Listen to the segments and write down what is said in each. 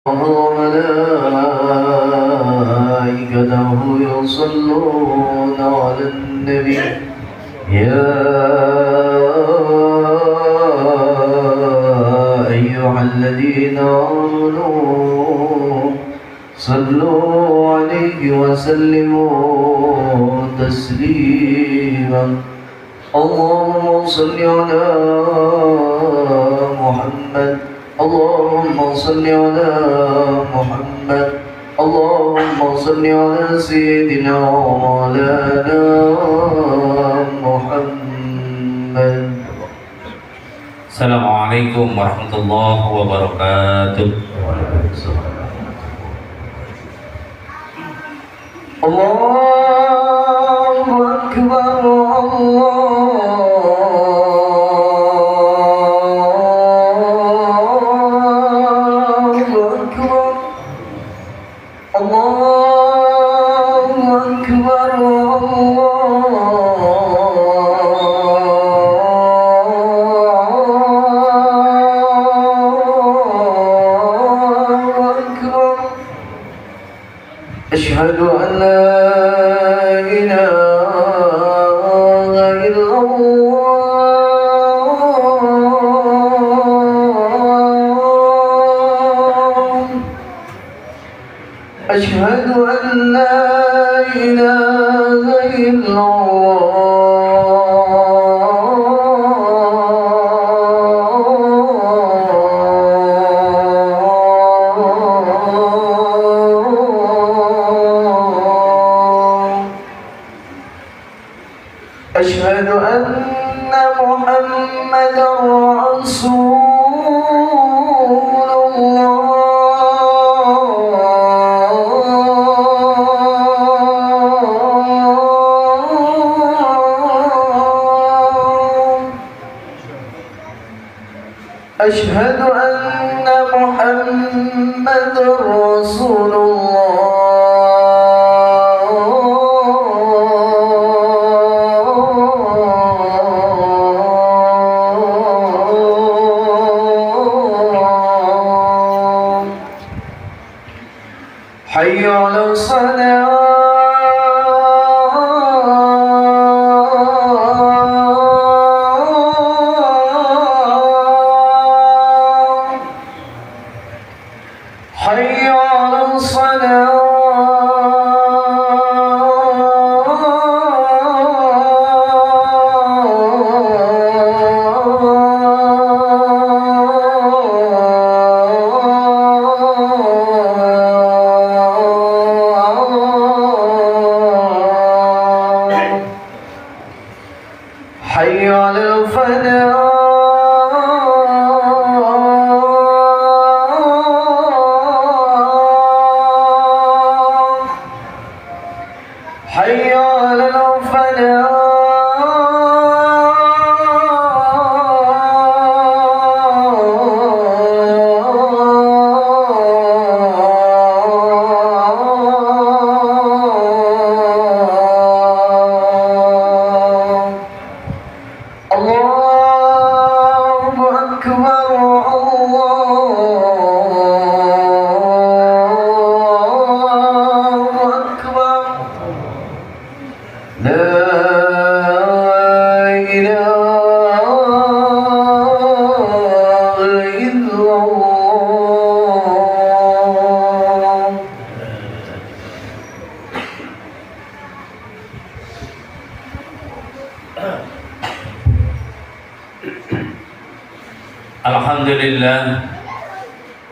وملائكته يصلون على النبي يا أيها الذين آمنوا صلوا عليه وسلموا تسليما اللهم صل على محمد اللهم صل على محمد اللهم صل على سيدنا ومولانا محمد. Assalamualaikum warahmatullahi wabarakatuh. Allahu Akbar, أشهد أن لا إله إلا الله أشهد أن لا إله إلا أشهد أن محمدا رسول الله أشهد أن محمدا رسول حي على الصلاة حي على الصلاة حي على الفلاح حي على الفلاح الله أكبر الله أكبر لا إله إلا الله.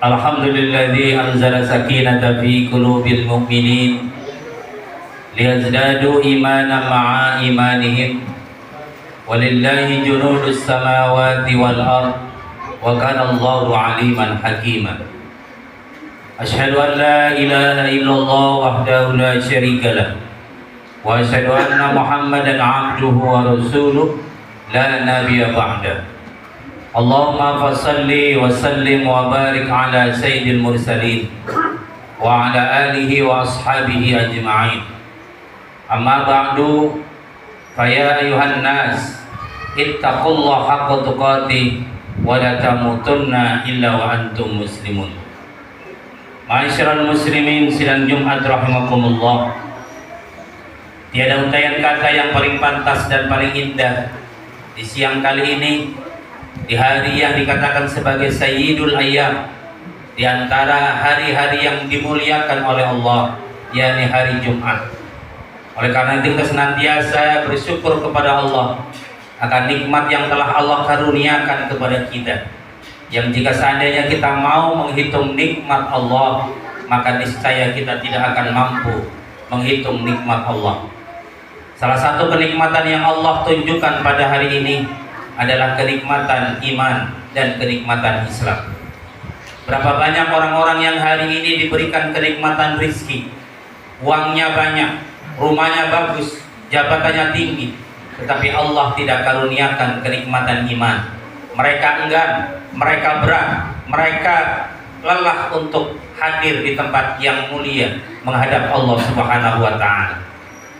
Alhamdulilladzi anzala sakinata fi qulubil mu'minin liyazdadu imanan ma'a imanihim walillahi junudus samawati wal ard wa kana Allahu aliman hakima. Asyhadu an la ilaha illallah wahdahu la syarika lah wa asyhadu anna Muhammadan abduhu wa rasuluh la nabiyya ba'da. Allahumma fasalli wa sallim wa barik ala sayyidil mursalin wa ala alihi wa ashabihi ajma'in. Amma ba'du, faya ayuhan nas ittaqullaha haqqa tuqatih wa la tamutunna illa wa antum muslimun. Ma'asyiral muslimin, sidang Jumat rahimakumullah. Tiada untayan kata yang paling pantas dan paling indah di siang kali ini, di hari yang dikatakan sebagai Sayyidul Ayyam, di antara hari-hari yang dimuliakan oleh Allah, yakni hari Jumat. Oleh karena itu kita senantiasa bersyukur kepada Allah akan nikmat yang telah Allah karuniakan kepada kita. Yang jika seandainya kita mau menghitung nikmat Allah, maka niscaya kita tidak akan mampu menghitung nikmat Allah. Salah satu kenikmatan yang Allah tunjukkan pada hari ini adalah kenikmatan iman dan kenikmatan Islam. Berapa banyak orang-orang yang hari ini diberikan kenikmatan rizki, uangnya banyak, rumahnya bagus, jabatannya tinggi, tetapi Allah tidak karuniakan kenikmatan iman. Mereka enggan, mereka berat, mereka lelah untuk hadir di tempat yang mulia menghadap Allah Subhanahu wa Ta'ala.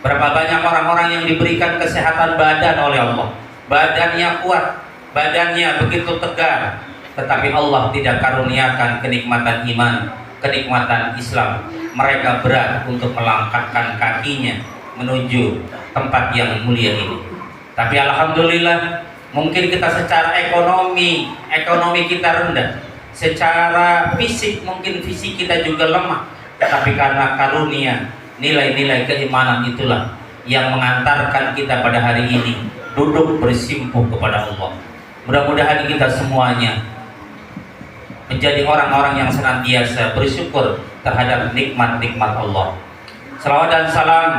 Berapa banyak orang-orang yang diberikan kesehatan badan oleh Allah, badannya kuat, badannya begitu tegar, tetapi Allah tidak karuniakan kenikmatan iman, kenikmatan Islam. Mereka berat untuk melangkahkan kakinya menuju tempat yang mulia ini. Tapi alhamdulillah, mungkin kita secara ekonomi kita rendah, secara fisik mungkin fisik kita juga lemah, tetapi karena karunia nilai-nilai keimanan itulah yang mengantarkan kita pada hari ini duduk bersimpuh kepada Allah. Mudah-mudahan kita semuanya menjadi orang-orang yang senantiasa bersyukur terhadap nikmat-nikmat Allah. Salawat dan salam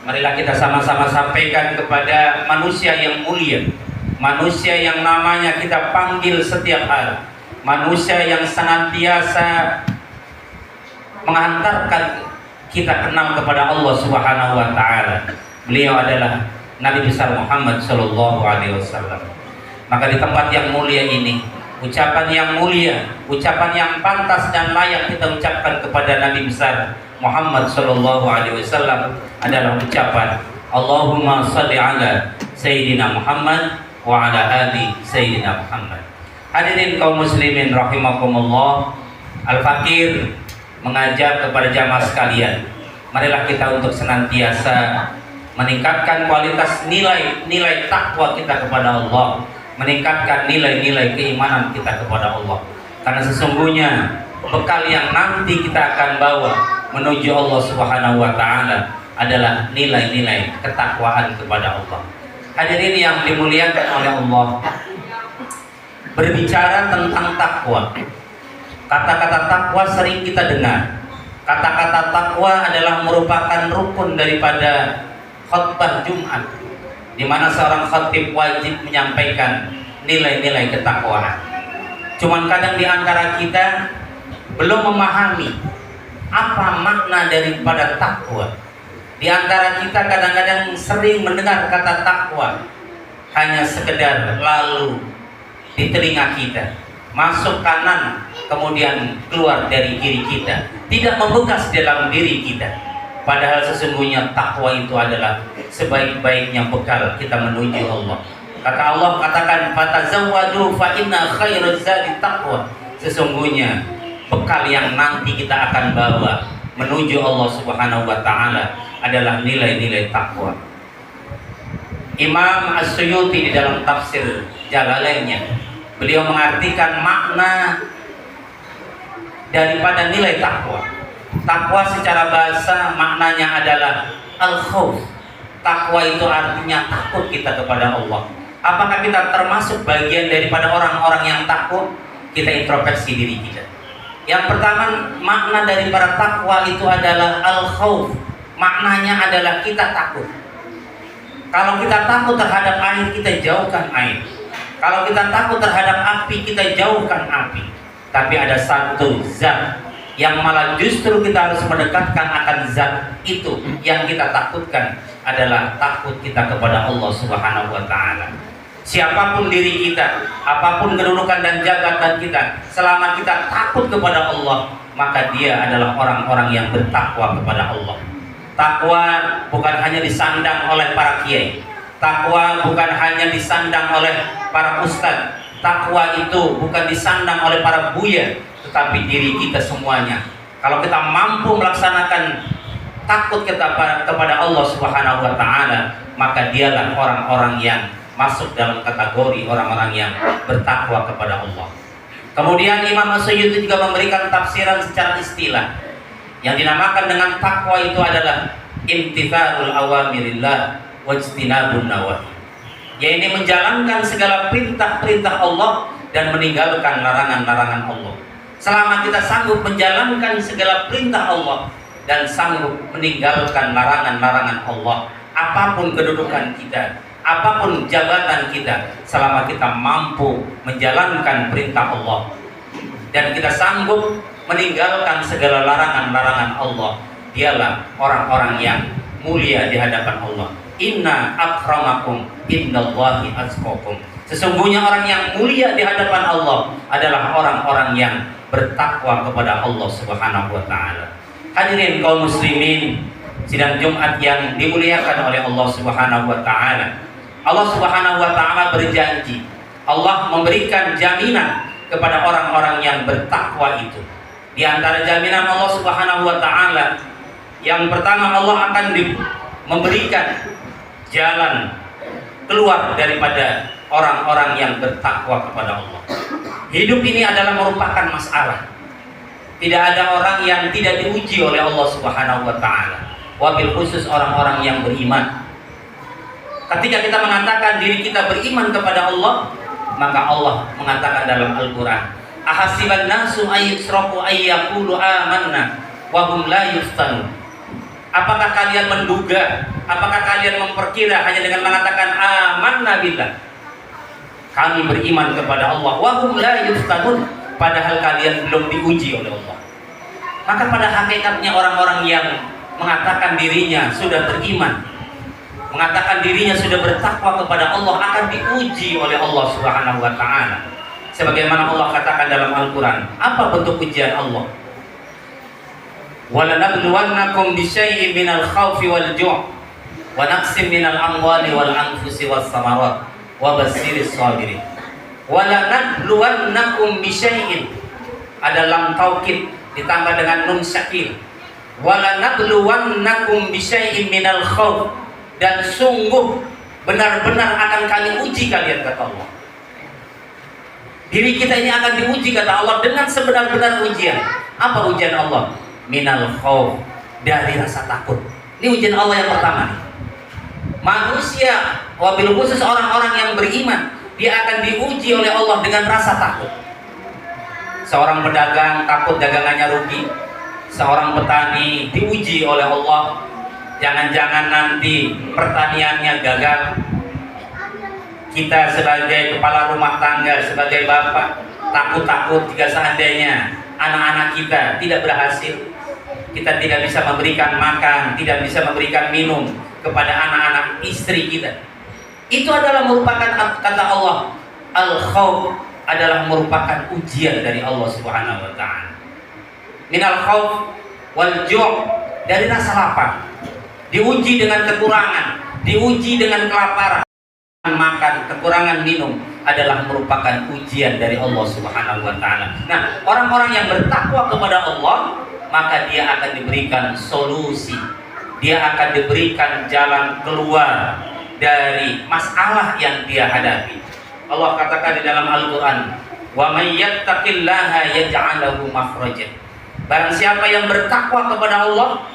marilah kita sama-sama sampaikan kepada manusia yang mulia, manusia yang namanya kita panggil setiap hari, manusia yang senantiasa menghantarkan kita kenal kepada Allah Subhanahu wa Ta'ala. Beliau adalah Nabi besar Muhammad sallallahu alaihi wasallam. Maka di tempat yang mulia ini, ucapan yang mulia, ucapan yang pantas dan layak kita ucapkan kepada Nabi besar Muhammad sallallahu alaihi wasallam adalah ucapan Allahumma shalli ala Sayyidina Muhammad wa ala ali Sayyidina Muhammad. Hadirin kaum muslimin rahimakumullah, Al-Fakir mengajak kepada jamaah sekalian, marilah kita untuk senantiasa meningkatkan kualitas nilai takwa kita kepada Allah, meningkatkan nilai-nilai keimanan kita kepada Allah. Karena sesungguhnya bekal yang nanti kita akan bawa menuju Allah Subhanahu wa Ta'ala adalah nilai-nilai ketakwaan kepada Allah. Hadirin yang dimuliakan oleh Allah, berbicara tentang takwa, kata-kata takwa sering kita dengar. Kata-kata takwa adalah merupakan rukun daripada khutbah Jumat, di mana seorang khatib wajib menyampaikan nilai-nilai ketakwaan. Cuman kadang di antara kita belum memahami apa makna daripada takwa. Di antara kita kadang-kadang sering mendengar kata takwa hanya sekedar lalu di telinga kita, masuk kanan kemudian keluar dari diri kita, tidak membekas dalam diri kita. Padahal sesungguhnya takwa itu adalah sebaik-baiknya bekal kita menuju Allah. Kata Allah, katakan fatazawwadu fa inna khairaz zadi taqwa. Sesungguhnya bekal yang nanti kita akan bawa menuju Allah Subhanahu wa Ta'ala adalah nilai-nilai takwa. Imam As-Suyuti di dalam tafsir Jalalainnya, beliau mengartikan makna daripada nilai takwa. Takwa secara bahasa maknanya adalah al-khauf. Takwa itu artinya takut kita kepada Allah. Apakah kita termasuk bagian daripada orang-orang yang takut? Kita introspeksi diri kita. Yang pertama, makna daripada takwa itu adalah al-khauf. Maknanya adalah kita takut. Kalau kita takut terhadap air, kita jauhkan air. Kalau kita takut terhadap api, kita jauhkan api. Tapi ada satu zat yang malah justru kita harus mendekatkan akan zat itu. Yang kita takutkan adalah takut kita kepada Allah Subhanahu wa Ta'ala. Siapapun diri kita, apapun kedudukan dan jabatan kita, selama kita takut kepada Allah, maka dia adalah orang-orang yang bertakwa kepada Allah. Takwa bukan hanya disandang oleh para kiai, takwa bukan hanya disandang oleh para ustadz, takwa itu bukan disandang oleh para buya, tetapi diri kita semuanya Kalau kita mampu melaksanakan takut kita kepada Allah Subhanahu wa taala, maka dialah orang-orang yang masuk dalam kategori orang-orang yang bertakwa kepada Allah. Kemudian Imam As-Suyuti juga memberikan tafsiran secara istilah. Yang dinamakan dengan takwa itu adalah imtithalul awamirillah wajtinabun nawahi. Yaitu menjalankan segala perintah-perintah Allah dan meninggalkan larangan-larangan Allah. Selama kita sanggup menjalankan segala perintah Allah dan sanggup meninggalkan larangan-larangan Allah, apapun kedudukan kita, apapun jabatan kita, selama kita mampu menjalankan perintah Allah dan kita sanggup meninggalkan segala larangan-larangan Allah, dialah orang-orang yang mulia di hadapan Allah. Inna akramakum indallahi atqakum. Sesungguhnya orang yang mulia di hadapan Allah adalah orang-orang yang bertakwa kepada Allah Subhanahu wa taala. Hadirin kaum muslimin, sidang Jumat yang dimuliakan oleh Allah Subhanahu wa taala. Allah Subhanahu wa taala berjanji, Allah memberikan jaminan kepada orang-orang yang bertakwa itu. Di antara jaminan Allah Subhanahu wa taala, yang pertama, Allah akan memberikan jalan keluar daripada orang-orang yang bertakwa kepada Allah. Hidup ini adalah merupakan masalah. Tidak ada orang yang tidak diuji oleh Allah Subhanahu wa taala. Wabil khusus orang-orang yang beriman. Ketika kita mengatakan diri kita beriman kepada Allah, maka Allah mengatakan dalam Al-Qur'an, ahasiban nasu ayyusraku ayyaqulu amanna wa hum la yuftanun. Apakah kalian menduga, apakah kalian memperkira hanya dengan mengatakan amanna billah, kami beriman kepada Allah, wa hum la yuftanun, padahal kalian belum diuji oleh Allah? Maka pada hakikatnya orang-orang yang mengatakan dirinya sudah beriman, mengatakan dirinya sudah bertakwa kepada Allah, akan diuji oleh Allah Subhanahu wa taala. Sebagaimana Allah katakan dalam Al-Qur'an, apa bentuk ujian Allah? Walanabluwannakum bisyai'in minal khaufi wal ju' wa naqsim minal amwali wal anfusi was samarat wa basyirish shabirin. Walanabluwannakum bisyai'in, ada lam taukid ditambah dengan nun syakir. Walanabluwannakum bisyai'in minal khauf, dan sungguh benar-benar akan kami uji kalian, kata Allah. Diri kita ini akan diuji, kata Allah, dengan sebenar-benar ujian. Apa ujian Allah? Minal khauf, dari rasa takut. Ini ujian Allah yang pertama nih. Manusia, wabil khusus orang-orang yang beriman, dia akan diuji oleh Allah dengan rasa takut. Seorang pedagang takut dagangannya rugi. Seorang petani diuji oleh Allah, jangan-jangan nanti pertaniannya gagal. Kita sebagai kepala rumah tangga, sebagai bapak, takut-takut jika seandainya anak-anak kita tidak berhasil, kita tidak bisa memberikan makan, tidak bisa memberikan minum kepada anak-anak istri kita. Itu adalah merupakan, kata Allah, al-khauf, adalah merupakan ujian dari Allah Subhanahu wa taala. Minal khauf wal ju', dari rasa lapar. Diuji dengan kekurangan, diuji dengan kelaparan. Makan, kekurangan minum adalah merupakan ujian dari Allah Subhanahu wa taala. Nah, orang-orang yang bertakwa kepada Allah, maka dia akan diberikan solusi. Dia akan diberikan jalan keluar dari masalah yang dia hadapi. Allah katakan di dalam Al-Qur'an, "Wa may yattaqillaha yaj'al lahu makhraja." Barang siapa yang bertakwa kepada Allah,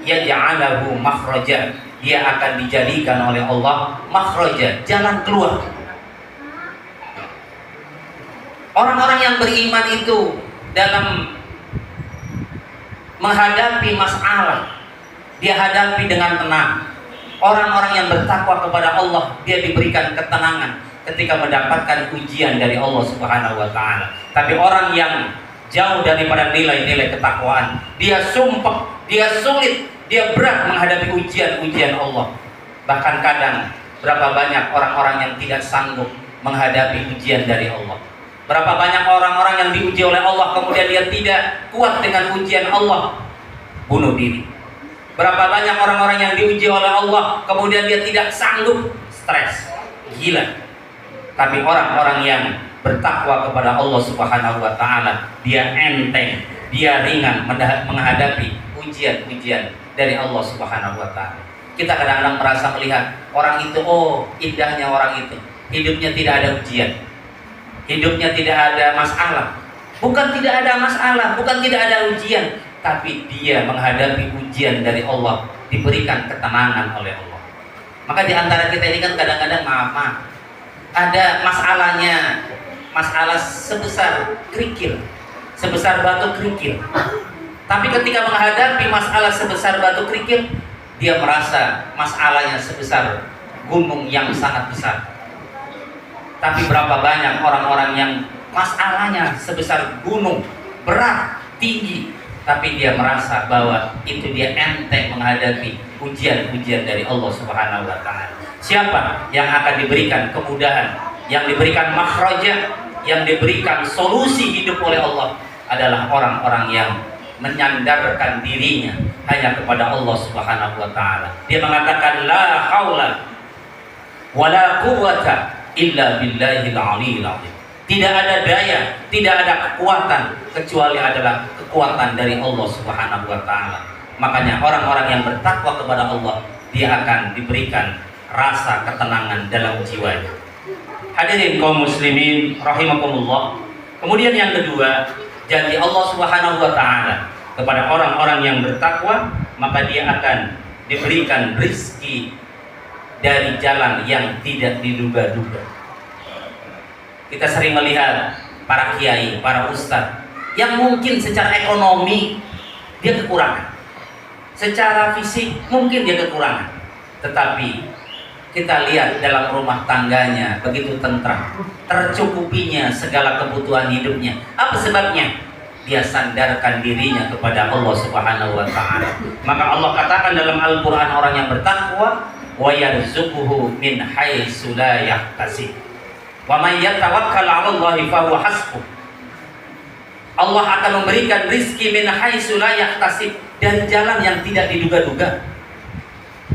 yaj'al lahu makhraja, dia akan dijadikan oleh Allah makhraja, jalan keluar. Orang-orang yang beriman itu dalam menghadapi masalah, dia hadapi dengan tenang. Orang-orang yang bertakwa kepada Allah, dia diberikan ketenangan ketika mendapatkan ujian dari Allah Subhanahu wa taala. Tapi orang yang jauh daripada nilai-nilai ketakwaan, dia sumpah, dia sulit, dia berat menghadapi ujian-ujian Allah. Bahkan kadang berapa banyak orang-orang yang tidak sanggup menghadapi ujian dari Allah. Berapa banyak orang-orang yang diuji oleh Allah, kemudian dia tidak kuat dengan ujian Allah, bunuh diri. Berapa banyak orang-orang yang diuji oleh Allah, kemudian dia tidak sanggup, stres, gila. Tapi orang-orang yang bertakwa kepada Allah Subhanahu wa taala, dia enteng, dia ringan menghadapi ujian-ujian dari Allah Subhanahu wa taala. Kita kadang-kadang merasa melihat orang itu, oh indahnya orang itu, hidupnya tidak ada ujian, hidupnya tidak ada masalah. Bukan tidak ada masalah, bukan tidak ada ujian, tapi dia menghadapi ujian dari Allah, diberikan ketenangan oleh Allah. Maka di antara kita ini kan kadang-kadang maaf, ada masalahnya, masalah sebesar kerikil, sebesar batu kerikil. Tapi ketika menghadapi masalah sebesar batu kerikil, dia merasa masalahnya sebesar gunung yang sangat besar. Tapi berapa banyak orang-orang yang masalahnya sebesar gunung, berat, tinggi, tapi dia merasa bahwa itu dia enteng menghadapi ujian-ujian dari Allah Subhanahu wa taala. Siapa yang akan diberikan kemudahan, yang diberikan makhraja, yang diberikan solusi hidup oleh Allah adalah orang-orang yang menyandarkan dirinya hanya kepada Allah Subhanahu wa taala. Dia mengatakan la haula wala quwwata illa billahil aliyil azim. Tidak ada daya, tidak ada kekuatan kecuali adalah kekuatan dari Allah Subhanahu wa taala. Makanya orang-orang yang bertakwa kepada Allah, dia akan diberikan rasa ketenangan dalam jiwanya. Hadirin kaum muslimin rahimakumullah. Kemudian yang kedua, janji Allah Subhanahu wa taala kepada orang-orang yang bertakwa, maka dia akan diberikan rizki dari jalan yang tidak diduga-duga. Kita sering melihat para kiai, para ustadz yang mungkin secara ekonomi dia kekurangan, secara fisik mungkin dia kekurangan, tetapi kita lihat dalam rumah tangganya begitu tentram, tercukupinya segala kebutuhan hidupnya. Apa sebabnya? Dia sandarkan dirinya kepada Allah Subhanahu wa taala. Maka Allah katakan dalam Al-Qur'an, orang yang bertakwa wa yarzuquhu min haitsu la yahtasib. Wa may yatawakkal 'ala Allahi fa huwa hasbuh. Allah akan memberikan rizki min haitsu la yahtasib, dari jalan yang tidak diduga-duga,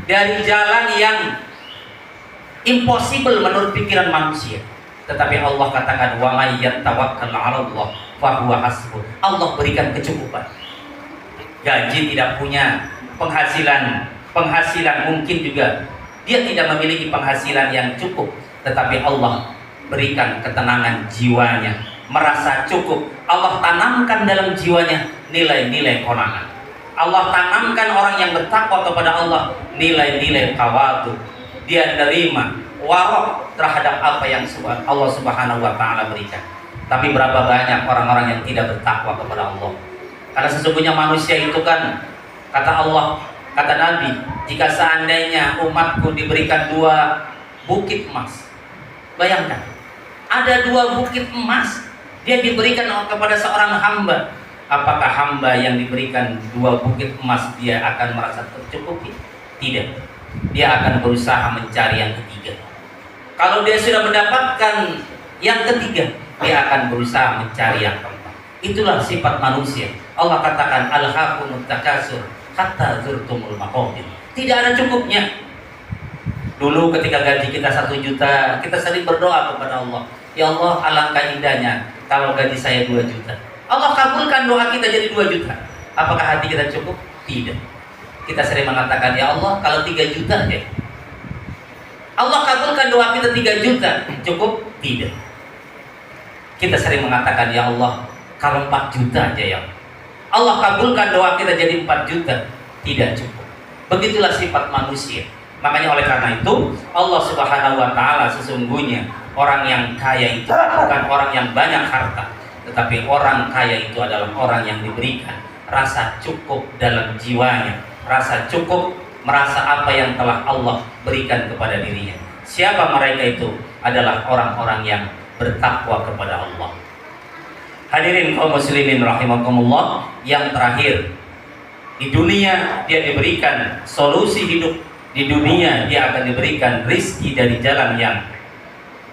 dari jalan yang impossible menurut pikiran manusia. Tetapi Allah katakan wa may yatawakkal 'ala Allah fa huwa hasbuh. Allah berikan kecukupan. Gaji tidak punya, penghasilan mungkin juga dia tidak memiliki penghasilan yang cukup, tetapi Allah berikan ketenangan jiwanya, merasa cukup. Allah tanamkan dalam jiwanya nilai-nilai qanaah. Allah tanamkan orang yang bertakwa kepada Allah nilai-nilai tawadhu. Dia nerima warok terhadap apa yang Allah Subhanahu wa taala berikan. Tapi berapa banyak orang-orang yang tidak bertakwa kepada Allah? Karena sesungguhnya manusia itu kan, kata Allah, kata Nabi, jika seandainya umatku diberikan 2 bukit emas, bayangkan, ada 2 bukit emas, dia diberikan kepada seorang hamba. Apakah hamba yang diberikan 2 bukit emas dia akan merasa tercukupi? Tidak. Dia akan berusaha mencari yang ketiga. Kalau dia sudah mendapatkan yang ketiga, dia akan berusaha mencari yang keempat. Itulah sifat manusia. Allah katakan alhaqumut takasur hatta zurtumul maqabir. Tidak ada cukupnya. Dulu ketika gaji kita 1 juta, kita sering berdoa kepada Allah, ya Allah, alangkah indahnya kalau gaji saya 2 juta. Allah kabulkan doa kita jadi 2 juta. Apakah hati kita cukup? Tidak. Kita sering mengatakan, ya Allah, kalau 3 juta deh. Allah kabulkan doa kita 3 juta. Cukup? Tidak. Kita sering mengatakan, ya Allah, kalau 4 juta aja ya. Allah kabulkan doa kita jadi 4 juta. Tidak cukup. Begitulah sifat manusia. Makanya oleh karena itu Allah Subhanahu wa taala sesungguhnya orang yang kaya itu bukan orang yang banyak harta, tetapi orang kaya itu adalah orang yang diberikan rasa cukup dalam jiwanya, rasa cukup merasa apa yang telah Allah berikan kepada dirinya. Siapa mereka itu? Adalah orang-orang yang bertakwa kepada Allah. Hadirin kaum muslimin rahimakumullah, yang terakhir, di dunia dia diberikan solusi hidup. Di dunia dia akan diberikan rizki dari jalan yang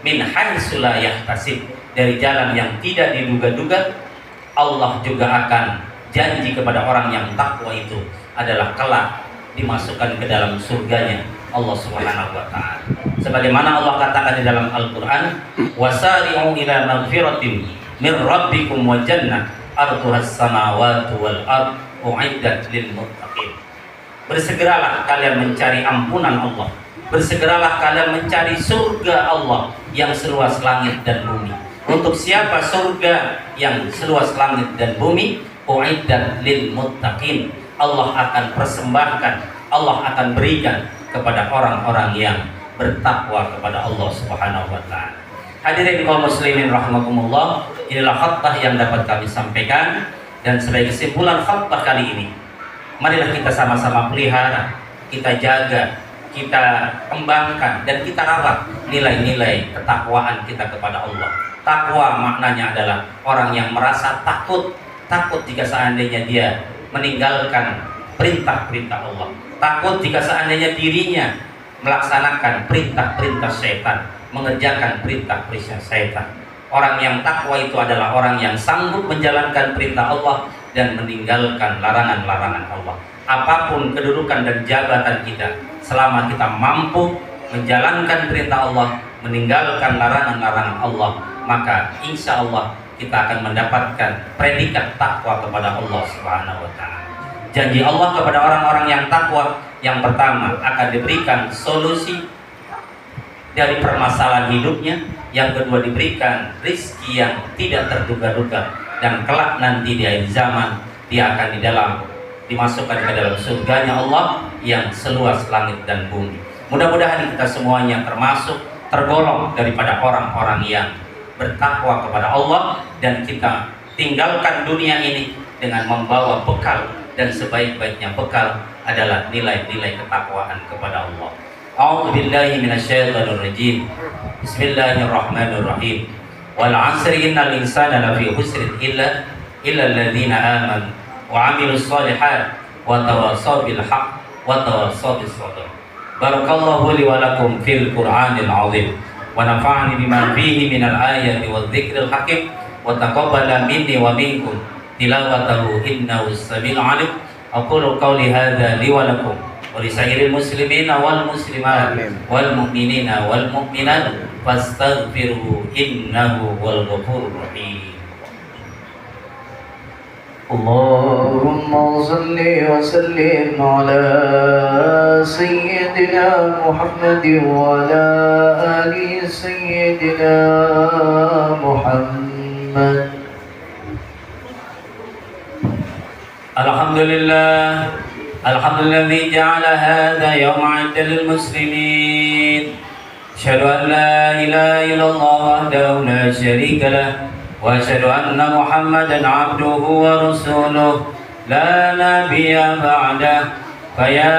min haitsu la yahtasib, dari jalan yang tidak diduga-duga. Allah juga akan janji kepada orang yang takwa itu adalah kelak dimasukkan ke dalam surganya Allah Subhanahu wa taala. Sebagaimana Allah katakan di dalam Al-Qur'an, wasari'u ila maghfiratin min rabbikum wa jannah arduhas samawati wal ard uiddat lil muttaqin. Bersegeralah kalian mencari ampunan Allah. Bersegeralah kalian mencari surga Allah yang seluas langit dan bumi. Untuk siapa surga yang seluas langit dan bumi? Uiddat lil muttaqin. Allah akan persembahkan, Allah akan berikan kepada orang-orang yang bertakwa kepada Allah Subhanahu wa taala. Hadirin kaum muslimin rahimakumullah, inilah khutbah yang dapat kami sampaikan, dan sebagai kesimpulan khutbah kali ini, marilah kita sama-sama pelihara, kita jaga, kita kembangkan, dan kita rawat nilai-nilai ketakwaan kita kepada Allah. Takwa maknanya adalah orang yang merasa takut jika seandainya dia meninggalkan perintah-perintah Allah, takut jika seandainya dirinya melaksanakan perintah-perintah setan, mengerjakan perintah-perintah setan. Orang yang takwa itu adalah orang yang sanggup menjalankan perintah Allah dan meninggalkan larangan-larangan Allah. Apapun kedudukan dan jabatan kita, selama kita mampu menjalankan perintah Allah, meninggalkan larangan-larangan Allah, maka insya Allah kita akan mendapatkan predikat takwa kepada Allah Subhanahu wa taala. Janji Allah kepada orang-orang yang takwa, yang pertama akan diberikan solusi dari permasalahan hidupnya, yang kedua diberikan rizki yang tidak terduga-duga, dan kelak nanti di akhir zaman dia akan dimasukkan ke dalam surganya Allah yang seluas langit dan bumi. Mudah-mudahan kita semuanya tergolong daripada orang-orang yang bertakwa kepada Allah, dan kita tinggalkan dunia ini dengan membawa bekal, dan sebaik-baiknya bekal adalah nilai-nilai ketakwaan kepada Allah. A'udzu billahi minasyaitonir rajim. Bismillahirrahmanirrahim. Wal 'asri innal insana lafi khusrin illa alladziina aamanu wa 'amilus shalihaati wa tawassaw bil haqq wa tawassaw bis sabr. Barakallahu li wa lakum fil Qur'anil 'azim. ونفعني بما فيه من الآية والذكر الحكيم وتقبل مني ومنكم تلاوته إنه السميع العليم. أقول قولي هذا لي ولكم ولسائر المسلمين والمسلمات والمؤمنين والمؤمنات فاستغفروه إنه هو الغفور الرحيم. اللهم صل وسلم على سيدنا محمد وعلى آل سيدنا محمد. الحمد لله الذي جعل هذا يوم عيد للمسلمين. أشهد أن لا إله إلا الله وحده لا شريك له وأشهد أن محمدا عبده ورسوله لا نبي بعده. فيا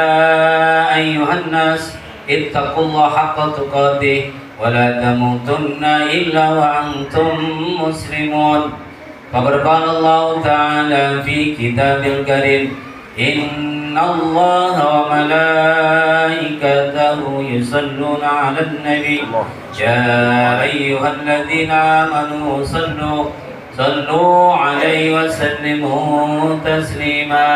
أيها الناس اتقوا الله حق تقاته ولا تموتن إلا وأنتم مسلمون. فقد قال الله تعالى في كتاب الكريم إن الله وملائكته يصلون على النبي يا أيها الذين آمنوا صلوا عليه وسلموا تسليما.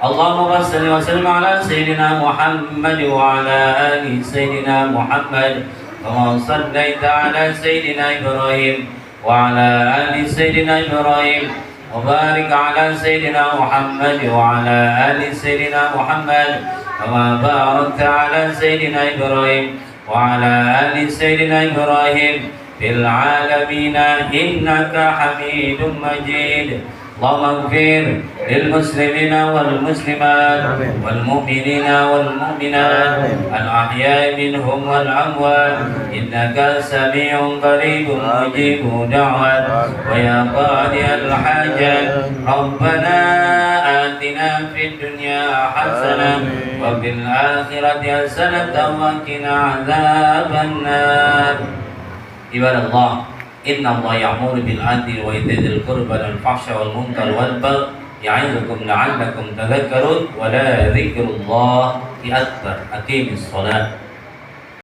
اللهم صل وسلم على سيدنا محمد وعلى آل سيدنا محمد كما صليت على سيدنا إبراهيم وعلى آل سيدنا إبراهيم وبارك على سيدنا محمد وعلى آل سيدنا محمد كما باركت على سيدنا إبراهيم وعلى آل سيدنا إبراهيم في العالمين إنك حميد مجيد. اللهم اغفر للمسلمين والمسلمات والمؤمنين والمؤمنات الأحياء منهم والأموات إنك سميع قريب مجيب دعوات ويا قاضي الحاجات. ربنا آتنا في الدنيا حسنة وفي الآخرة حسنة وقنا عذاب النار. عباد الله إن الله يأمر بالعدل وإيتاء ذي القربى والفحشاء والمنكر والبغي يعظكم لعلكم تذكرون. ولا ذكر الله أكبر. أقيموا الصلاة.